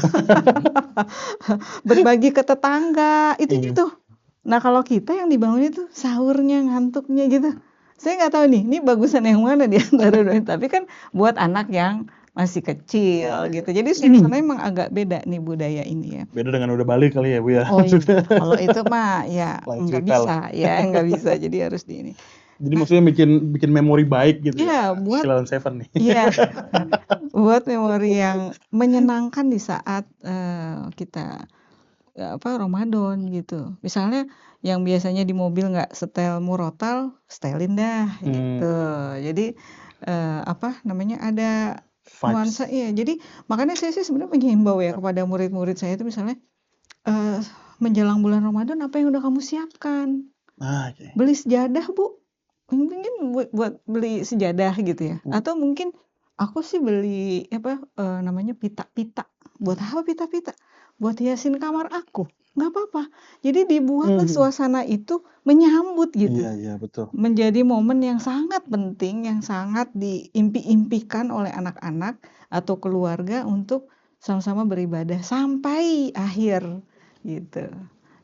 Berbagi ke tetangga, itu gitu. Nah kalau kita yang dibangun itu sahurnya, ngantuknya gitu. Saya nggak tahu nih, ini bagusan yang mana di antara dua. Tapi kan buat anak yang masih kecil gitu. Jadi suasana emang agak beda nih budaya ini ya. Beda dengan udah balik kali ya Bu ya. Oh iya. Kalau itu mah ya nggak bisa. Jadi harus di ini. Jadi maksudnya bikin memori baik gitu ya. Buat Silent Seven nih. Iya. Buat memori yang menyenangkan di saat kita Ramadan gitu. Misalnya yang biasanya di mobil nggak setel murotal, setelin dah gitu. Jadi ada nuansa jadi makanya saya sih sebenarnya menghimbau ya kepada murid-murid saya itu misalnya menjelang bulan Ramadan apa yang udah kamu siapkan? Beli sejadah Bu, mungkin buat beli sejadah gitu ya, atau mungkin aku sih beli pita-pita. Buat apa pita-pita? Buat hiasin kamar aku. Nggak apa-apa. Jadi dibuatlah suasana itu menyambut gitu. Iya, betul. Menjadi momen yang sangat penting, yang sangat diimpi-impikan oleh anak-anak atau keluarga untuk sama-sama beribadah sampai akhir gitu.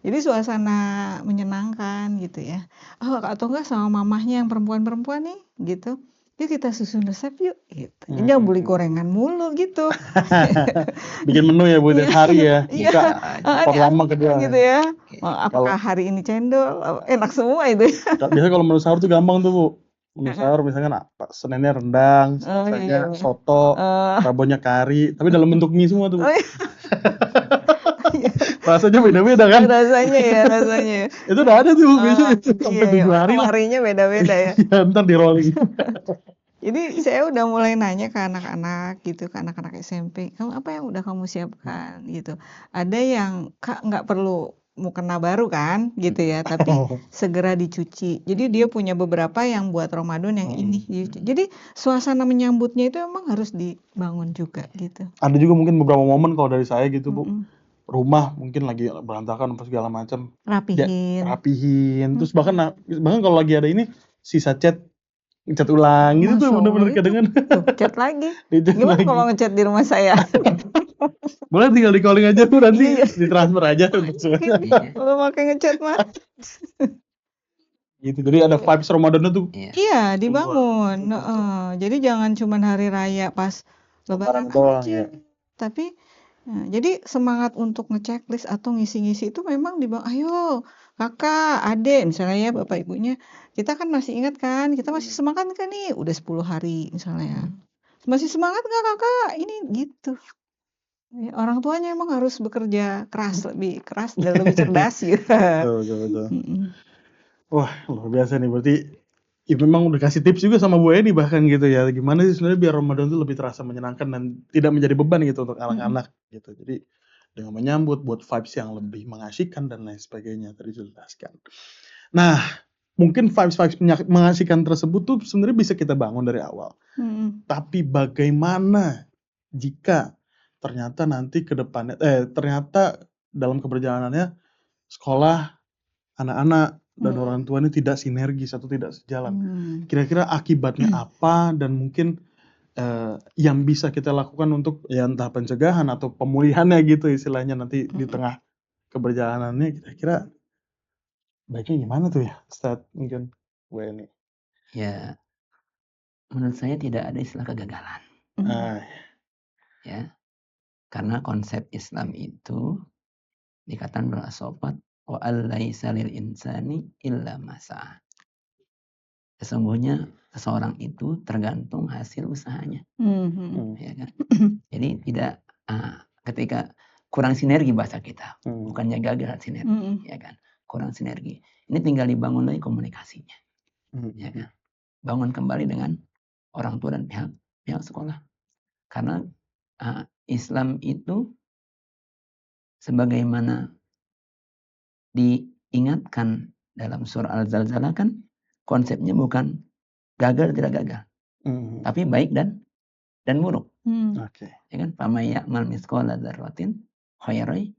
Jadi suasana menyenangkan gitu ya. Atau enggak sama mamahnya yang perempuan-perempuan nih gitu. Yuk kita susun resep yuk gitu. Jangan beli gorengan mulu gitu. Bikin menu ya Bu tiap hari ya. Buka lama kedua gitu ya. Apakah hari ini cendol? Enak semua itu. Biasanya kalau menu sahur tuh gampang tuh Bu. Menu sahur misalkan Seninnya rendang, Seninnya soto, Rabunya kari, tapi dalam bentuk mie semua tuh Bu. Rasanya beda-beda kan? Rasanya. Itu udah ada tuh biasanya sampai 7 hari lah. Harinya beda-beda ya. Ntar di rolling. Jadi saya udah mulai nanya ke anak-anak gitu, ke anak-anak SMP, kamu apa yang udah kamu siapkan gitu. Ada yang Kak nggak perlu mukena baru kan gitu ya, tapi segera dicuci. Jadi dia punya beberapa yang buat Ramadan yang ini. Jadi suasana menyambutnya itu emang harus dibangun juga gitu. Ada juga mungkin beberapa momen kalau dari saya gitu Bu. Rumah mungkin lagi berantakan apa segala macam. Rapihin. Terus bahkan kalau lagi ada ini sisa cat ulang gitu tuh bener-bener kadang-kadang. Cat lagi. Gimana kalau ngecat di rumah saya? Boleh tinggal di calling aja tuh nanti ditransfer aja untuk semuanya. Kalau pakai ngecat mah. Gitu. Jadi ada vibes Ramadan tuh. Iya, dibangun. Jadi jangan cuma hari raya pas Lebaran aja. Tapi jadi semangat untuk ngechecklist atau ngisi-ngisi itu memang ayo kakak, adek misalnya ya bapak ibunya, kita kan masih ingat kan, kita masih semangat kan nih, udah 10 hari misalnya, masih semangat nggak kakak, ini gitu. Orang tuanya emang harus bekerja keras, lebih keras dan lebih cerdas gitu. Betul. Wah, luar biasa nih. Berarti ya memang udah kasih tips juga sama Bu Eni bahkan gitu ya. Gimana sih sebenarnya biar Ramadan itu lebih terasa menyenangkan dan tidak menjadi beban gitu untuk anak-anak gitu. Jadi dengan menyambut buat vibes yang lebih mengasihkan dan lain sebagainya tadi dijelaskan. Nah, mungkin vibes-vibes mengasihkan tersebut tuh sebenarnya bisa kita bangun dari awal. Tapi bagaimana jika ternyata nanti ke depannya ternyata dalam keberjalanannya sekolah, anak-anak dan orang tua ini tidak sinergis atau tidak sejalan. Kira-kira akibatnya apa dan mungkin yang bisa kita lakukan untuk ya entah pencegahan atau pemulihannya gitu istilahnya nanti di tengah keberjalanannya kira-kira baiknya gimana tuh ya Ustadz mungkin Bu Eni? Ya, menurut saya tidak ada istilah kegagalan. Ya, karena konsep Islam itu dikatakan bersopat wa allaisa lil insani illa masa. Sesungguhnya seseorang itu tergantung hasil usahanya. Ya kan? Jadi tidak ketika kurang sinergi bahasa kita, bukannya gagal sinergi, ya kan? Kurang sinergi. Ini tinggal dibangun lagi komunikasinya, ya kan? Bangun kembali dengan orang tua dan pihak sekolah. Karena Islam itu sebagaimana diingatkan dalam surah Al-Zalzalah kan konsepnya bukan gagal tidak gagal, tapi baik dan buruk. Ya kan? Faman ya'mal mithqala dzarratin khairan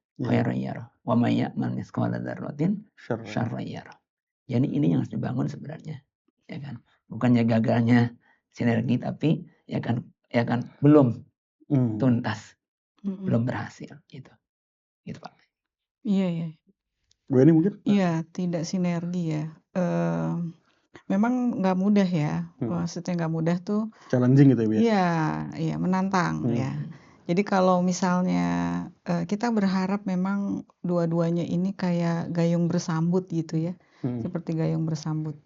yarah wa may ya'mal mithqala dzarratin syarran yarah. Jadi ini yang harus dibangun sebenarnya, ya kan? Bukannya gagalnya sinergi tapi ya kan belum tuntas, belum berhasil gitu. Gitu Pak. Iya. Bu Eni mungkin? Iya, tidak sinergi ya. Memang nggak mudah ya. Maksudnya nggak mudah tuh. Challenging gitu ya? Iya, menantang ya. Jadi kalau misalnya kita berharap memang dua-duanya ini kayak gayung bersambut gitu ya, seperti gayung bersambut.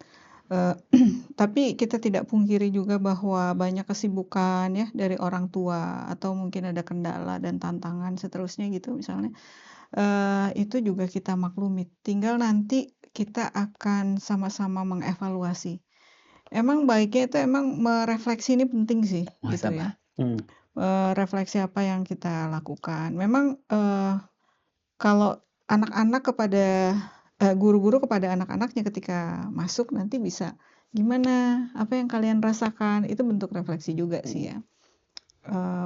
Tapi kita tidak pungkiri juga bahwa banyak kesibukan ya dari orang tua atau mungkin ada kendala dan tantangan seterusnya gitu misalnya. Itu juga kita maklumi. Tinggal nanti kita akan sama-sama mengevaluasi. Emang baiknya itu emang merefleksi ini penting sih, gitu ya. Refleksi apa yang kita lakukan. Memang kalau anak-anak kepada guru-guru kepada anak-anaknya ketika masuk nanti bisa gimana, apa yang kalian rasakan, itu bentuk refleksi juga sih ya.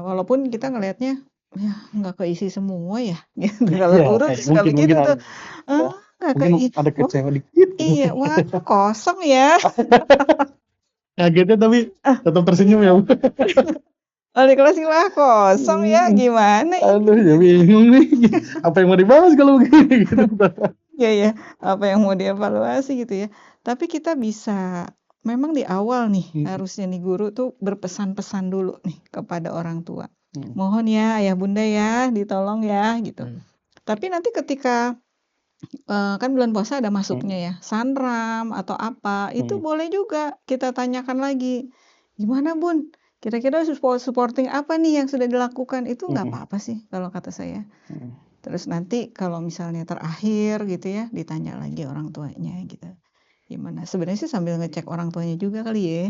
Walaupun kita ngelihatnya ya nggak keisi semua ya, gitu. Kalau guru sekali gitu tuh, nggak keisi. Ada kecewa dikit. Iya, wah kosong ya. Kagetnya tapi tetap tersenyum ya. Wali kelas wah kosong ya, gimana? Aduh, ya bingung nih. Apa yang mau dibahas kalau begini? Gitu. Iya, apa yang mau dievaluasi gitu ya. Tapi kita bisa, memang di awal nih harusnya nih guru tuh berpesan-pesan dulu nih kepada orang tua. Mohon ya ayah bunda ya, ditolong ya gitu. Tapi nanti ketika kan bulan puasa ada masuknya ya, sanram atau apa, itu boleh juga kita tanyakan lagi. Gimana bun? Kira-kira supporting apa nih yang sudah dilakukan? Itu nggak apa-apa sih kalau kata saya. Terus nanti kalau misalnya terakhir gitu ya, ditanya lagi orang tuanya gitu. Gimana? Sebenarnya sih sambil ngecek orang tuanya juga kali ya.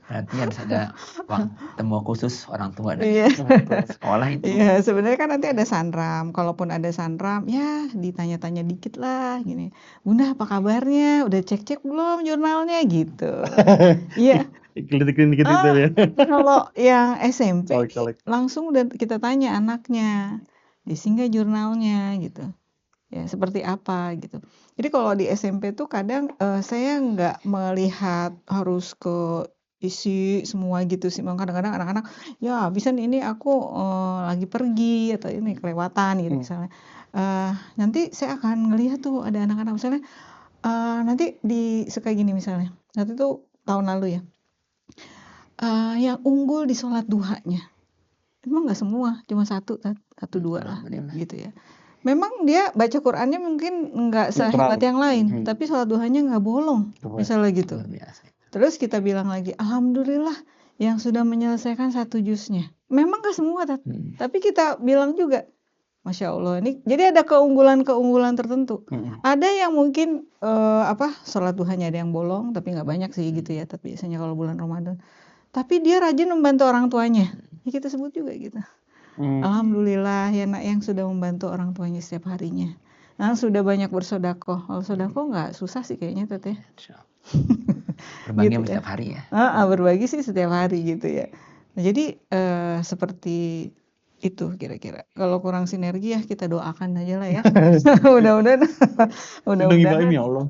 Berarti harus ada temu khusus orang tua dan sekolah itu. Iya, sebenarnya kan nanti ada sanram. Kalaupun ada sanram, ya ditanya-tanya dikit lah gini. Bunda apa kabarnya? Udah cek-cek belum jurnalnya gitu. Iya. Kritik-kritik gitu ya. Kalau yang SMP langsung udah kita tanya anaknya. Diisi nggak jurnalnya gitu. Ya, seperti apa gitu. Jadi kalau di SMP tuh kadang saya nggak melihat harus ke isi semua gitu sih. Kadang-kadang anak-anak, ya habisan ini aku lagi pergi atau ini kelewatan gitu misalnya. Nanti saya akan ngelihat tuh ada anak-anak misalnya nanti kayak gini misalnya. Nanti tuh tahun lalu ya. Yang unggul di sholat duhanya. Emang nggak semua, cuma satu dua lah gitu ya. Memang dia baca Qur'annya mungkin nggak sehebat yang lain, tapi sholat duhanya nggak bolong, misalnya gitu. Terus kita bilang lagi, alhamdulillah yang sudah menyelesaikan 1 juznya. Memang nggak semua, tapi kita bilang juga, Masya Allah. Ini jadi ada keunggulan-keunggulan tertentu. Ada yang mungkin sholat duhanya ada yang bolong, tapi nggak banyak sih gitu ya. Tapi biasanya kalau bulan Ramadan. Tapi dia rajin membantu orang tuanya. Ya kita sebut juga gitu. Alhamdulillah ya nak yang sudah membantu orang tuanya setiap harinya. Nah sudah banyak bersodakoh. Kalau sodakoh nggak susah sih kayaknya Teteh. Berbagi Gitu setiap hari ya. Berbagi sih setiap hari gitu ya. Nah, jadi seperti itu kira-kira. Kalau kurang sinergi ya kita doakan aja lah ya. Mudah-mudahan Mudah-mudahan ya Allah.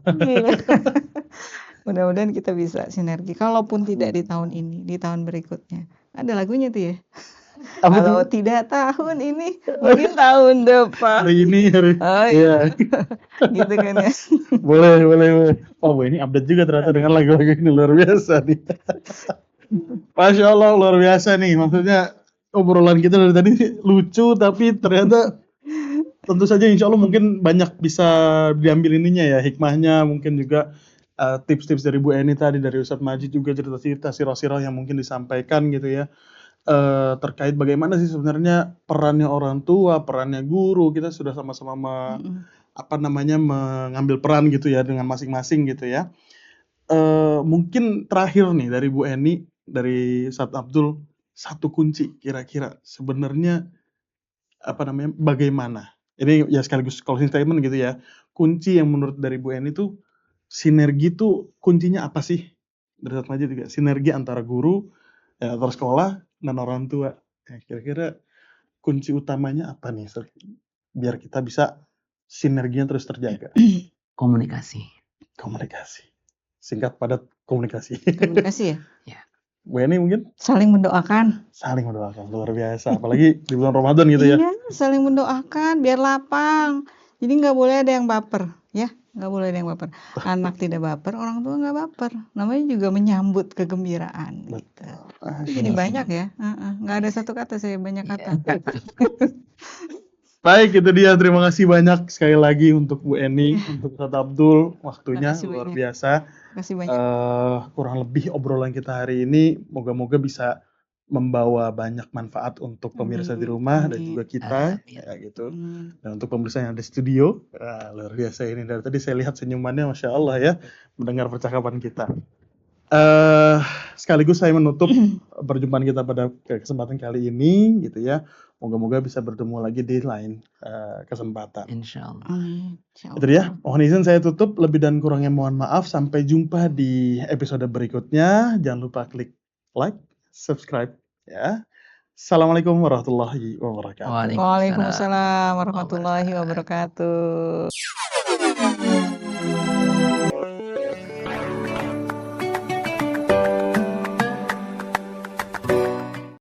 Mudah-mudahan kita bisa sinergi. Kalaupun tidak di tahun ini, di tahun berikutnya. Ada lagunya tuh ya. Kalau tidak tahun ini, mungkin tahun depan. Hari ini iya. Gitu kan ya. Boleh. Oh, ini update juga ternyata dengan lagu-lagu ini luar biasa nih. Masya Allah luar biasa nih. Maksudnya obrolan kita dari tadi lucu tapi ternyata tentu saja insya Allah mungkin banyak bisa diambil ininya ya, hikmahnya, mungkin juga tips-tips dari Bu Eni tadi, dari Ustadz Majid juga cerita-cerita sirah-sirah yang mungkin disampaikan gitu ya, terkait bagaimana sih sebenarnya perannya orang tua, perannya guru. Kita sudah sama-sama mengambil peran gitu ya dengan masing-masing gitu ya. Mungkin terakhir nih dari Bu Eni, dari Ustadz Abdul, satu kunci kira-kira sebenarnya bagaimana? Ini ya sekaligus closing statement gitu ya. Kunci yang menurut dari Bu Eni tuh, sinergi tuh kuncinya apa sih? Dari Ustadz Majid juga, sinergi antara guru, antara sekolah dan orang tua. Kira-kira kunci utamanya apa nih, biar kita bisa sinerginya terus terjaga? Komunikasi. Singkat padat, komunikasi. Komunikasi ya? Ya. Bu Eni mungkin? Saling mendoakan. Luar biasa. Apalagi di bulan Ramadan gitu ya. Iya, saling mendoakan biar lapang. Jadi nggak boleh ada yang baper, ya. Nggak boleh ada yang baper. Anak tidak baper, orang tua nggak baper. Namanya juga menyambut kegembiraan. Gitu. Jadi banyak ya. Nggak ada satu kata, saya banyak kata. Baik, itu dia. Terima kasih banyak sekali lagi untuk Bu Eni, untuk Ustadz Abdul, waktunya luar biasa. Terima kasih banyak. Kurang lebih obrolan kita hari ini, moga-moga bisa membawa banyak manfaat untuk pemirsa di rumah dan juga kita, ya gitu. Dan untuk pemirsa yang ada di studio, luar biasa ini. Dari tadi saya lihat senyumannya, Masya Allah ya, mendengar percakapan kita. Sekaligus saya menutup perjumpaan kita pada kesempatan kali ini gitu ya. Moga-moga bisa bertemu lagi di lain kesempatan. Insya Allah. Itu dia. Mohon izin saya tutup. Lebih dan kurangnya mohon maaf. Sampai jumpa di episode berikutnya. Jangan lupa klik like, subscribe ya. Assalamualaikum warahmatullahi wabarakatuh. Waalaikumsalam warahmatullahi wabarakatuh.